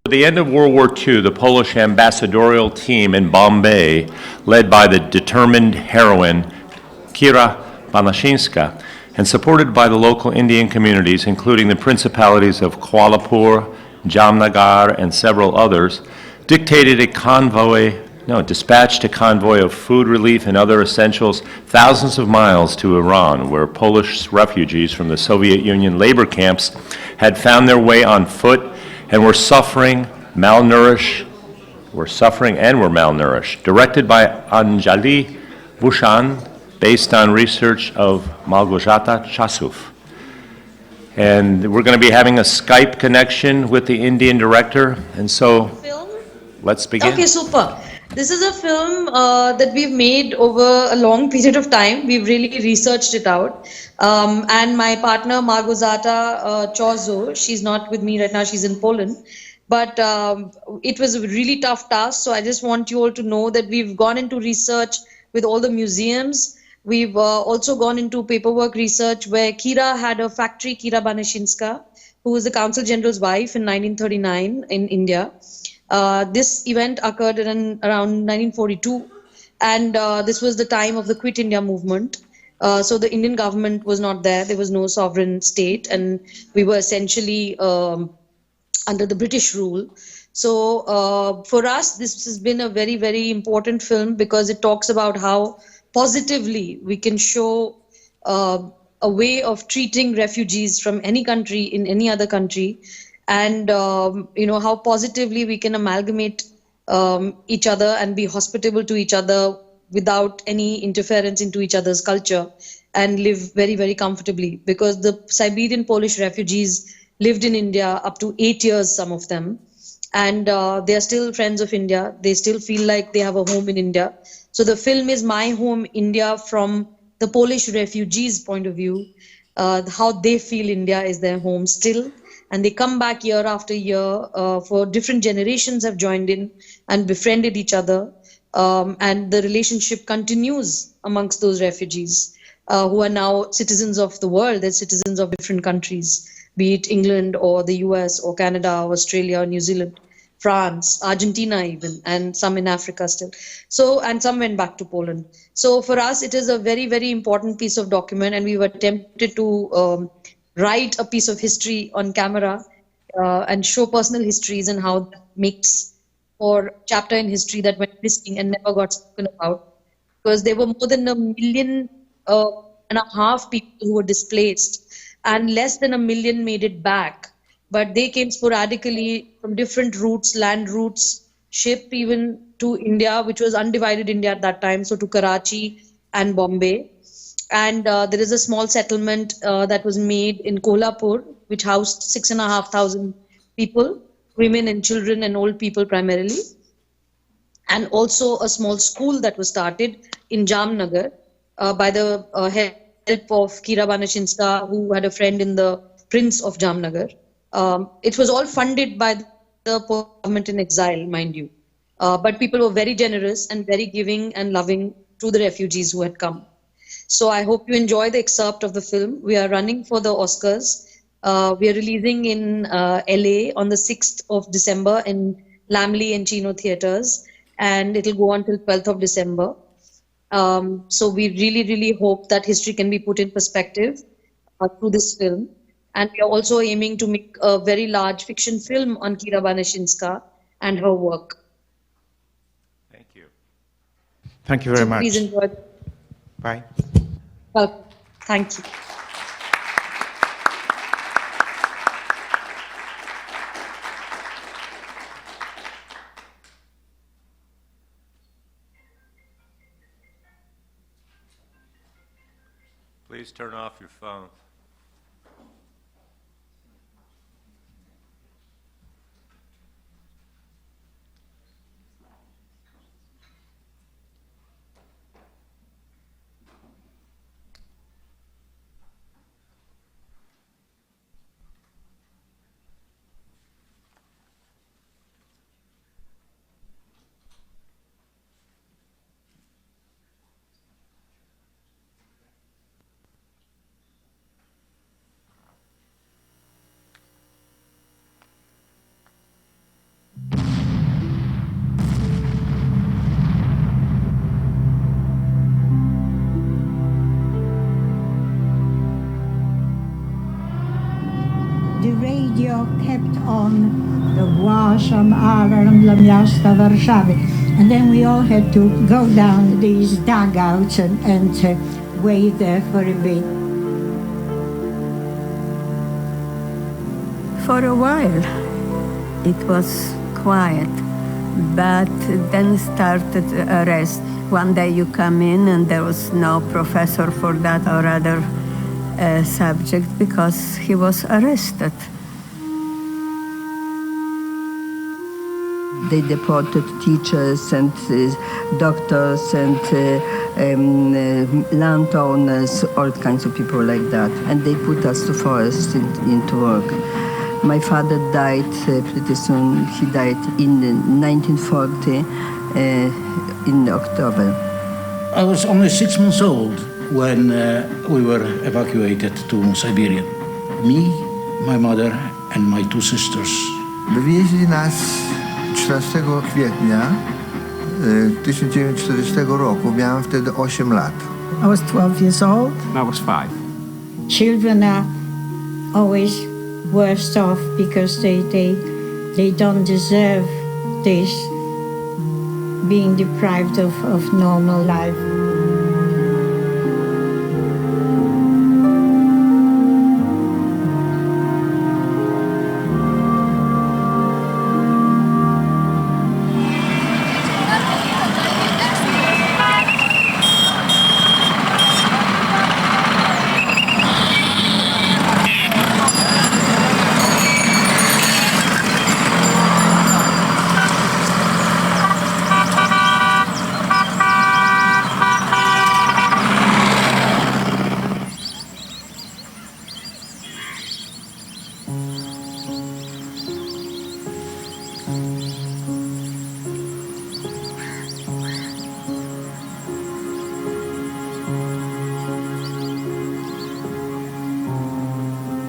At the end of World War II, the Polish ambassadorial team in Bombay, led by the determined heroine Kira Banaszynska, and supported by the local Indian communities, including the principalities of Kualapur, Jamnagar, and several others, dispatched a convoy of food relief and other essentials thousands of miles to Iran, where Polish refugees from the Soviet Union labor camps had found their way on foot and were suffering, malnourished. Directed by Anjali Bhushan, based on research of Malgorzata Chasuf. And we're going to be having a Skype connection with the Indian director, and so Film? let's begin. Okay, super. This is a film that we've made over a long period of time. We've really researched it out. And my partner, Margozata Chozo, she's not with me right now, she's in Poland. But it was a really tough task. So I just want you all to know that we've gone into research with all the museums. We've also gone into paperwork research where Kira had a factory, Kira Banaszynska, who was the Consul General's wife in 1939 in India. This event occurred in around 1942, and this was the time of the Quit India movement. So the Indian government was not there. There was no sovereign state, and we were essentially under the British rule. So for us, this has been a very, very important film because it talks about how positively we can show a way of treating refugees from any country in any other country, and how positively we can amalgamate each other and be hospitable to each other without any interference into each other's culture, and live very, very comfortably, because the Siberian Polish refugees lived in India up to 8 years, some of them, and they are still friends of India. They still feel like they have a home in India. So the film is My Home India from the Polish refugees' point of view, how they feel India is their home still. And they come back year after year, for different generations have joined in and befriended each other. And the relationship continues amongst those refugees who are now citizens of the world. They're citizens of different countries, be it England or the US or Canada or Australia or New Zealand, France, Argentina even, and some in Africa still. So, and some went back to Poland. So for us, it is a very, very important piece of document, and we were tempted to write a piece of history on camera and show personal histories and how that makes for chapter in history that went missing and never got spoken about. Because there were more than 1.5 million people who were displaced, and less than 1 million made it back. But they came sporadically from different routes, land routes, ship even to India, which was undivided India at that time, so to Karachi and Bombay. And there is a small settlement that was made in Kolhapur, which housed 6,500 people, women and children and old people primarily. And also a small school that was started in Jamnagar by the help of Kira Banaszynska, who had a friend in the Prince of Jamnagar. It was all funded by the government in exile, mind you. But people were very generous and very giving and loving to the refugees who had come. So I hope you enjoy the excerpt of the film. We are running for the Oscars. We are releasing in LA on the 6th of December in Lamley and Chino theaters, and it'll go until 12th of December. So we really, really hope that history can be put in perspective through this film. And we are also aiming to make a very large fiction film on Kira Banaszynska and her work. Thank you. Thank you very much. Please enjoy. Bye. Welcome. Thank you. Please turn off your phone. radio kept on the głaszam alarm dla miasta Warszawy. And then we all had to go down these dugouts and wait there for a bit. For a while, it was quiet, but then started arrest. One day you come in and there was no professor for that or other subject because he was arrested. They deported teachers and doctors and landowners, all kinds of people like that. And they put us to forest into work. My father died pretty soon. He died in 1940 in October. I was only 6 months old when we were evacuated to Siberia. Me, my mother, and my 2 sisters. Wywieźli nas 14 kwietnia 1940 roku. Miałem wtedy 8 lat. I was 12 years old. I was 5. Children are always worst off because they don't deserve this, being deprived of normal life.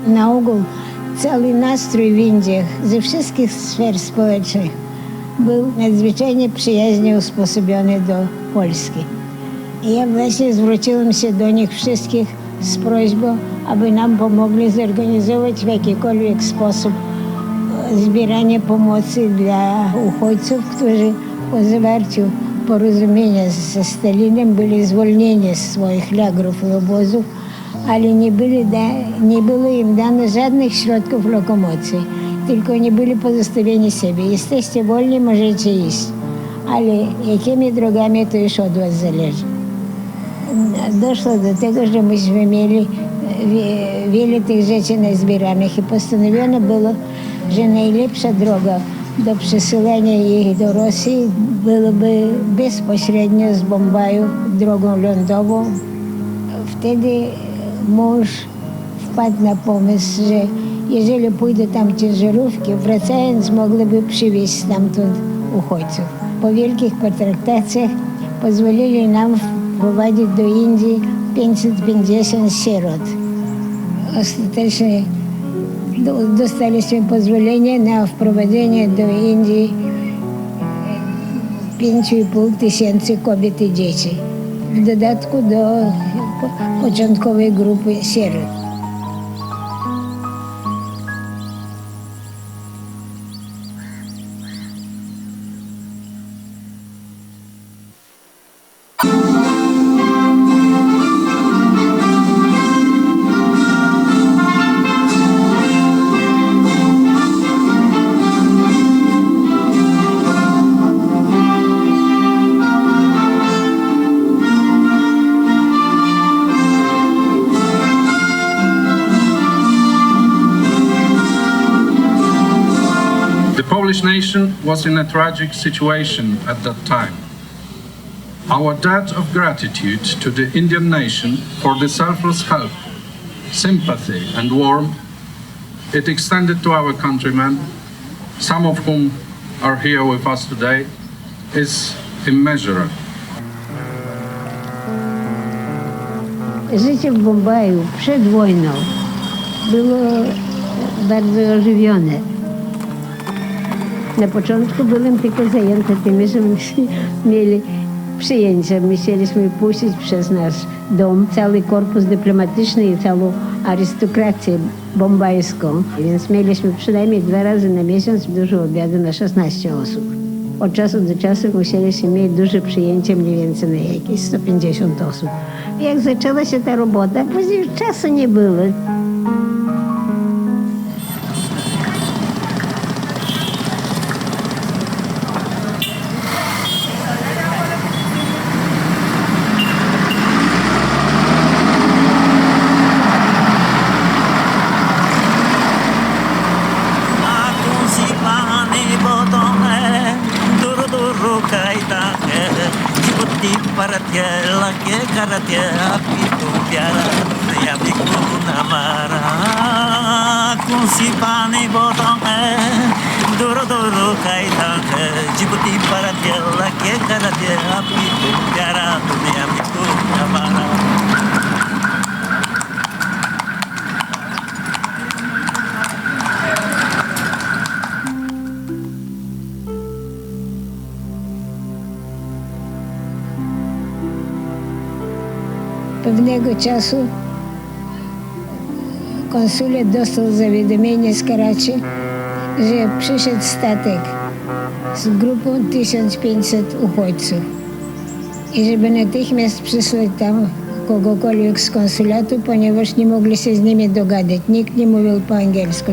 Na ogół cały nastrój w Indiach ze wszystkich sfer społecznych był nadzwyczajnie przyjaźnie usposobiony do Polski. I ja właśnie zwróciłam się do nich wszystkich z prośbą, aby nam pomogli zorganizować w jakikolwiek sposób zbieranie pomocy dla uchodźców, którzy po zawarciu porozumienia ze Stalinem byli zwolnieni z swoich lagrów i obozów, ale nie było im dane żadnych środków lokomocji, tylko nie byli pozostawieni sobie. Jesteście wolni, możecie iść, ale jakimi drogami to już od was zależy. Doszło do tego, że myśmy mieli wiele tych rzeczy nazbieranych i postanowiono było, że najlepsza droga do przesyłania ich do Rosji byłoby bezpośrednio z Bombaju drogą lądową. Wtedy mąż wpadł na pomysł, że jeżeli pójdą tam ciężarówki, wracając mogłyby przywieźć stamtąd uchodźców. Po wielkich pertraktacjach pozwolili nam wprowadzić do Indii 550 sierot. Ostatecznie dostaliśmy pozwolenie na wprowadzenie do Indii 5,5 tysięcy kobiet i dzieci. W dodatku do początkowej grupy sierot. The Polish nation was in a tragic situation at that time. Our debt of gratitude to the Indian nation for the selfless help, sympathy and warmth it extended to our countrymen, some of whom are here with us today, is immeasurable. Życie w Bombaju przed wojną było bardzo ożywione. Na początku byłem tylko zajęta tym, że myśmy mieli przyjęcia. My chcieliśmy puścić przez nasz dom cały korpus dyplomatyczny i całą arystokrację bombajską, więc mieliśmy przynajmniej 2 razy na miesiąc duże obiady na 16 osób. Od czasu do czasu musieliśmy mieć duże przyjęcie mniej więcej na jakieś 150 osób. Jak zaczęła się ta robota, później już czasu nie było. Pewnego czasu konsulat dostał zawiadomienie z Karachi, że przyszedł statek z grupą 1500 uchodźców i żeby natychmiast przysłać tam kogokolwiek z konsulatu, ponieważ nie mogli się z nimi dogadać. Nikt nie mówił po angielsku.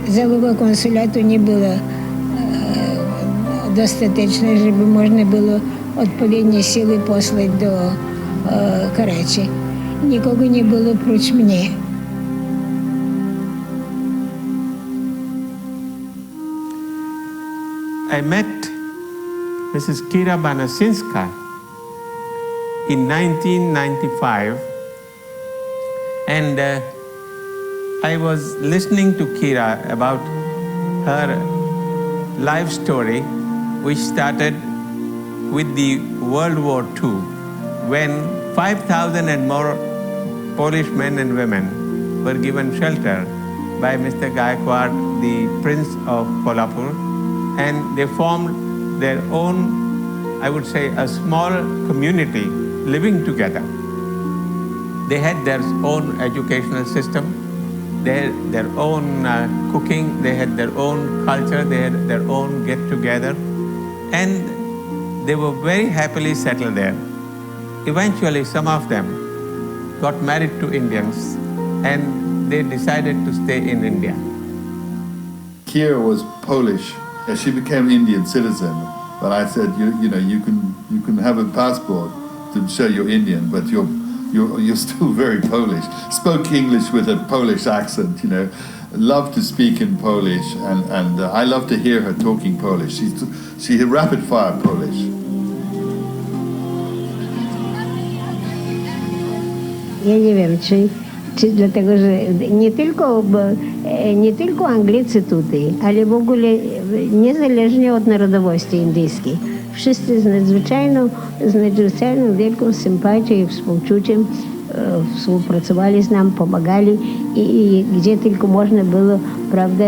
Załoga konsulatu nie była dostateczna, żeby można było odpowiednie siły posłać do Karachi. Nikogo nie było prócz mnie. I met Mrs. Kira Banasinska in 1995, and I was listening to Kira about her life story, which started with the World War II, when 5,000 and more Polish men and women were given shelter by Mr. Gaikwad, the Prince of Kolhapur, and they formed their own, I would say, a small community living together. They had their own educational system, they had their own cooking, they had their own culture, they had their own get-together, and they were very happily settled there. Eventually, some of them got married to Indians, and they decided to stay in India. Kira was Polish. She became an Indian citizen, but I said, you can have a passport to show you're Indian, but you're still very Polish. Spoke English with a Polish accent, Loved to speak in Polish, and I love to hear her talking Polish. She rapid fire Polish. Ja nie wiem, czy dlatego, że nie tylko Anglicy tutaj, ale w ogóle niezależnie od narodowości indyjskiej. Wszyscy z nadzwyczajną wielką sympatią i współczuciem współpracowali z nami, pomagali i gdzie tylko można było, prawda,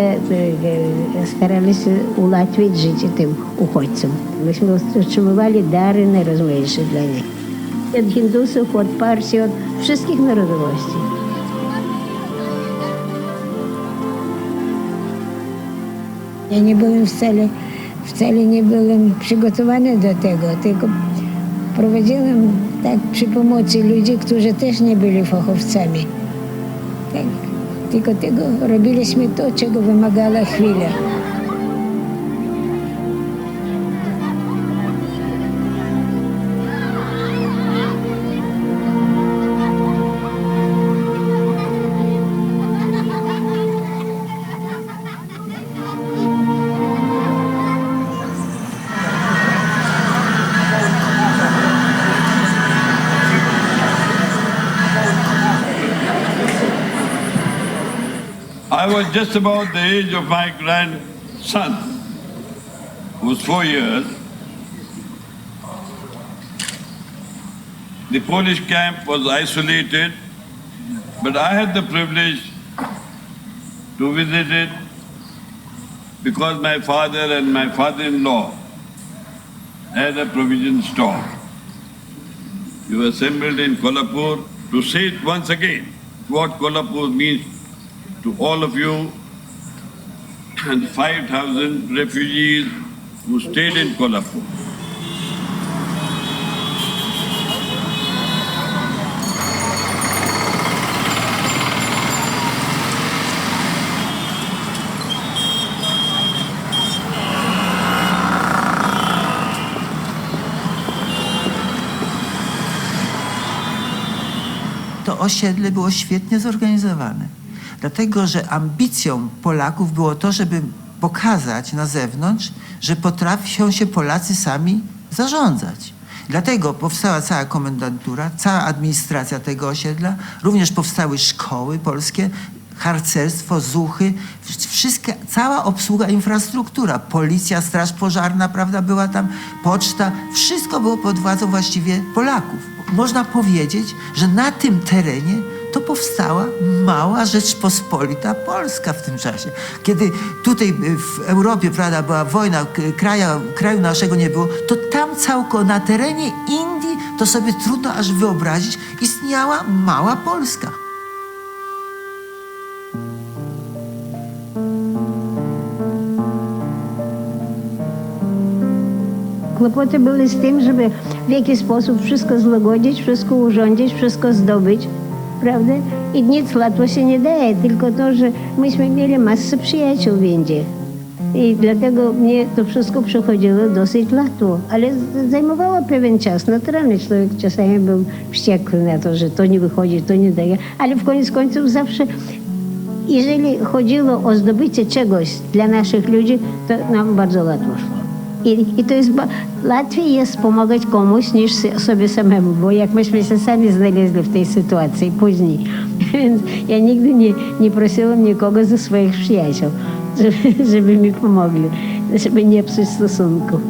starali się ułatwić życie tym uchodźcom. Myśmy otrzymywali dary najrozmaitsze dla nich. Od Hindusów, od Parsji, od wszystkich narodowości. Ja nie byłem wcale nie byłem przygotowany do tego, tylko prowadziłem tak przy pomocy ludzi, którzy też nie byli fachowcami. Tak, tylko robiliśmy to, czego wymagała chwila. I was just about the age of my grandson, who was 4 years. The Polish camp was isolated, but I had the privilege to visit it because my father and my father-in-law had a provision store. We were assembled in Kolhapur to see it once again. what Kolhapur means to all of you and 5,000 refugees who stayed in Kolhapur. To osiedle było świetnie zorganizowane, dlatego że ambicją Polaków było to, żeby pokazać na zewnątrz, że potrafią się Polacy sami zarządzać. Dlatego powstała cała komendantura, cała administracja tego osiedla, również powstały szkoły polskie, harcerstwo, zuchy, cała obsługa, infrastruktura, policja, straż pożarna, prawda, była tam, poczta, wszystko było pod władzą właściwie Polaków. Można powiedzieć, że na tym terenie to powstała mała Rzeczpospolita Polska w tym czasie. Kiedy tutaj w Europie, prawda, była wojna, kraju naszego nie było, to tam całkowicie na terenie Indii, to sobie trudno aż wyobrazić, istniała mała Polska. Kłopoty były z tym, żeby w jakiś sposób wszystko złagodzić, wszystko urządzić, wszystko zdobyć, prawda? I nic łatwo się nie daje, tylko to, że myśmy mieli masę przyjaciół w Indiach. I dlatego mnie to wszystko przychodziło dosyć łatwo, ale zajmowało pewien czas. Naturalnie człowiek czasami był wściekły na to, że to nie wychodzi, to nie daje, ale w koniec końców zawsze, jeżeli chodziło o zdobycie czegoś dla naszych ludzi, to nam bardzo łatwo szło. I to jest, łatwiej jest pomagać komuś niż sobie samemu, bo jak myśmy się sami znaleźli w tej sytuacji później. Więc ja nigdy nie prosiłam nikogo ze swoich przyjaciół, żeby mi pomogli, żeby nie psuć stosunków.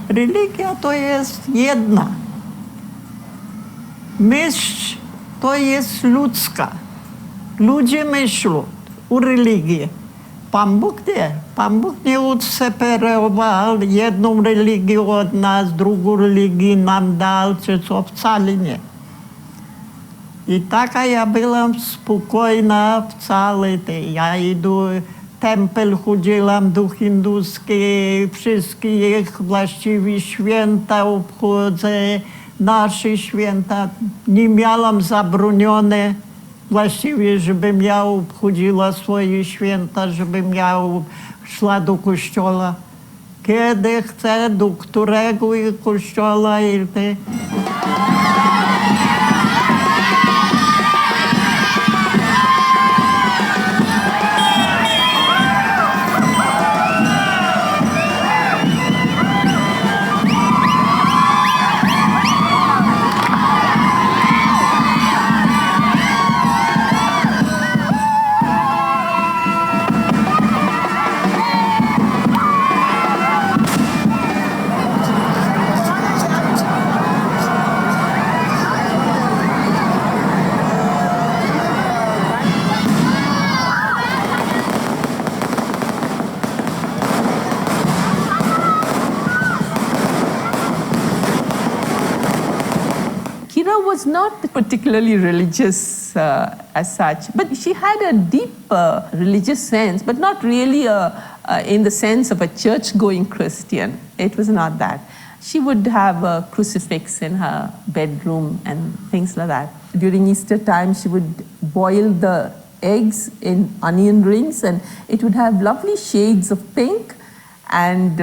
Religia to jest jedna. Myśl to jest ludzka. Ludzie myślą o religii. Pan Bóg nie. Pan Bóg nie odseparował jedną religię od nas, drugą religię nam dał, czy co, wcale nie. I taka ja byłam spokojna w całej tej. Ja idę, tempel chodziłam do hinduskiej, wszystkich właściwie święta obchodzę, nasze święta. Nie miałam zabronione właściwie, żebym ja obchodziła swoje święta, żebym ja szła do kościoła. Kiedy chcę, do którego kościoła idę. Was not particularly religious as such, but she had a deep religious sense, but not really in the sense of a church-going Christian. It was not that. She would have a crucifix in her bedroom and things like that. During Easter time, she would boil the eggs in onion rings, and it would have lovely shades of pink. And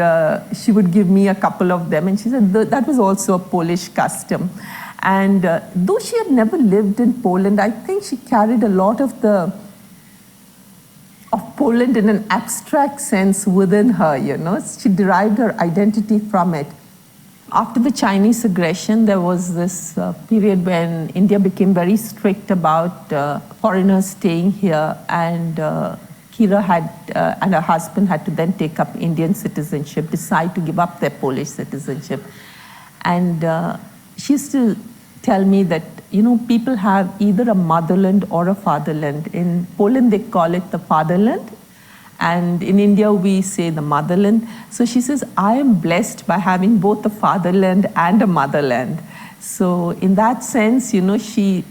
she would give me a couple of them, and she said that was also a Polish custom. And though she had never lived in Poland, I think she carried a lot of Poland in an abstract sense within her, you know. She derived her identity from it. After the Chinese aggression, there was this period when India became very strict about foreigners staying here, and Kira and her husband had to then take up Indian citizenship, decide to give up their Polish citizenship. And she used to tell me that, you know, people have either a motherland or a fatherland. In Poland, they call it the fatherland. And in India, we say the motherland. So she says, I am blessed by having both a fatherland and a motherland. So in that sense, you know, she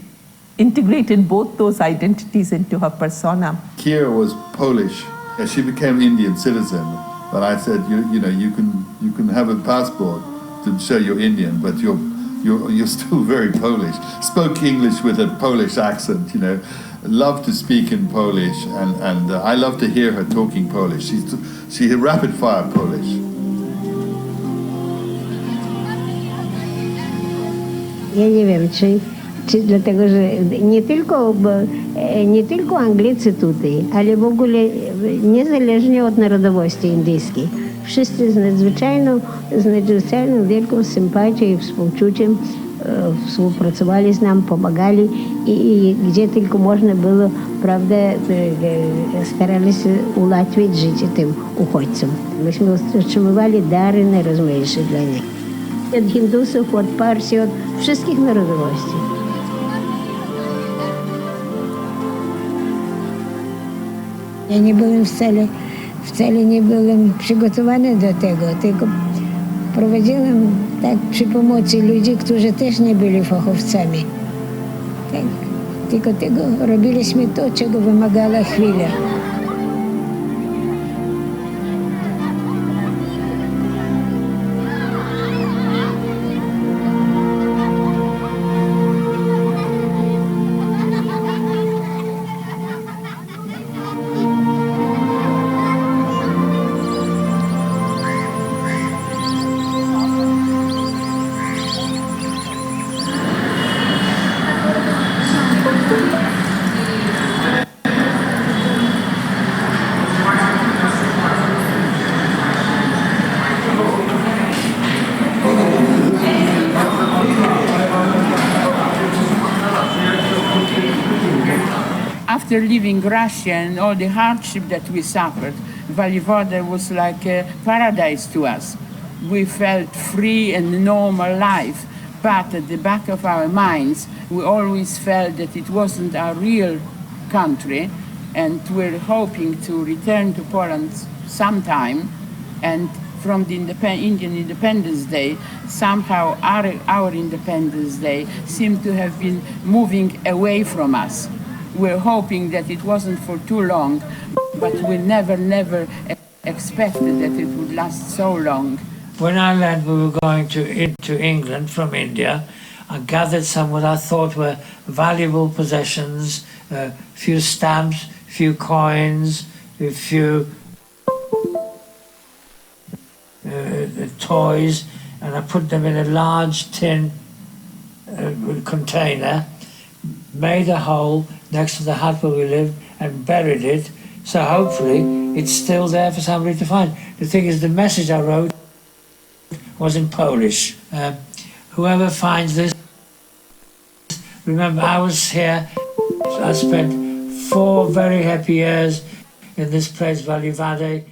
integrated both those identities into her persona. Kira was Polish. Yeah, she became Indian citizen. But I said, you know, you can have a passport to show you're Indian, but you're still very Polish. Spoke English with a Polish accent, you know. Loved to speak in Polish, and I love to hear her talking Polish. She rapid fire Polish. Ja nie wiem, czy dlatego, że nie tylko Anglicy tutaj, ale w ogóle niezależnie od narodowości indyjskiej. Wszyscy z nadzwyczajną wielką sympatią i współczuciem współpracowali z nami, pomagali i gdzie tylko można było, prawda, starali się ułatwić życie tym uchodźcom. Myśmy otrzymywali dary najrozmaitsze dla nich. Od Hindusów, od Parsi, od wszystkich narodowości. Ja nie byłem wcale nie byłem przygotowany do tego, tylko prowadziłam tak przy pomocy ludzi, którzy też nie byli fachowcami. Tak, tylko tego robiliśmy to, czego wymagała chwila. After leaving Russia and all the hardship that we suffered, Vojvoda was like a paradise to us. We felt free and normal life, but at the back of our minds, we always felt that it wasn't our real country, and we're hoping to return to Poland sometime. And from the Indian Independence Day, somehow our Independence Day seemed to have been moving away from us. We're hoping that it wasn't for too long, but we never expected that it would last so long. When I learned we were going to England from India, I gathered some what I thought were valuable possessions, a few stamps, a few coins, a few toys, and I put them in a large tin container, made a hole next to the hut where we lived and buried it, so hopefully it's still there for somebody to find. The thing is, the message I wrote was in Polish. Whoever finds this, remember I was here, I spent 4 very happy years in this place, Vojvoda.